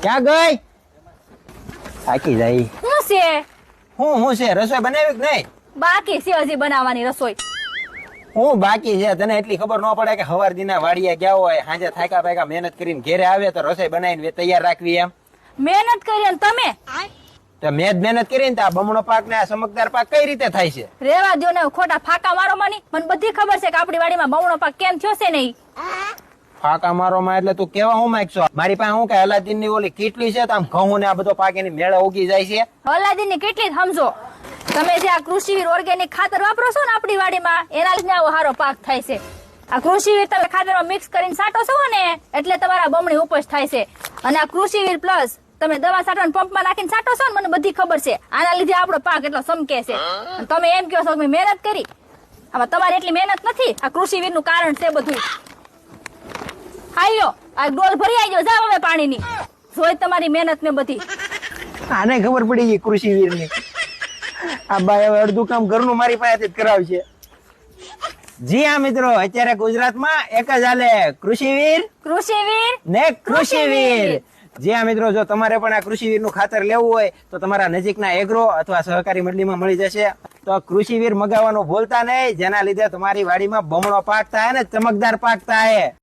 ક્યાં ગઈ? થાકી જાય. શું છે? હું છે રસોઈ બનાવી કે નહીં? બાકી છે હજી બનાવવાની રસોઈ. હું બાકી છે? તને એટલી ખબર ન પડે કે હવાર દીના વાડીએ ગયા હોય, સાંજે થાકા પાકા મહેનત કરીને ઘેરે આવે તો રસોઈ બનાવીને તૈયાર રાખવી એમ? મહેનત કરી અને તમે તો મેં જ મહેનત કરીને તો આ બમણો પાક ને આ ચમકદાર પાક કઈ રીતે થાય છે? રેવા દો ને ખોટા ફાકા મારો માની. મને બધી ખબર છે કે આપણી વાડીમાં બમણો પાક કેમ થયો છે નહીં. ફાકા મારો માં એટલે તું કેવા હું માંગશો? મારી પાસે હું કે અલાદીન ની ઓલી કીટલી છે તો આમ ઘઉં ને આ બધો પાક એની મેળે ઉગી જાય છે. અલાદીનની કેટલી સમજો. તમે જે આ કૃષિવીર ઓર્ગેનિક ખાતર વાપરો છો ને આપણી વાડીમાં, એના લીધે આવો સારો પાક થાય છે. આ કૃષિવીર તમે ખાતરમાં મિક્સ કરીને છાંટો છો ને એટલે તમારા બમણી ઉપજ થાય છે. અને આ કૃષિવીર પ્લસ તમે દવા છાંટવાના પંપમાં નાખીને છાંટો છો ને, મને બધી ખબર છે. આના લીધે આપણો પાક એટલો ચમકે છે. અને તમે એમ કહો છો કે મેં મહેનત કરી. આમાં તમારી એટલી મહેનત નથી. આ કૃષિવીર નું કારણ છે બધું. આયો આ ડોલ ભરી આવજો, જાવ હવે પાણીની. જોઈ તમારી મહેનત ને બધી. આને ખબર પડી ગઈ કૃષિવીર ની. આ બાઈ હવે અડધું કામ ઘરનું મારી પાસેથી જ કરાવશે. જી હા મિત્રો, અત્યારે ગુજરાતમાં એક જ હાલે, કૃષિવીર ને કૃષિવીર. જી હા મિત્રો, જો તમારે પણ આ કૃષિવીર નું ખાતર લેવું હોય તો તમારા નજીકના એગ્રો અથવા સહકારી મંડળીમાં મળી જશે. તો કૃષિવીર મગાવવાનું ભૂલતા નહીં, જેના લીધે તમારી વાડીમાં બમણો પાક થાય ને ચમકદાર પાક થાય.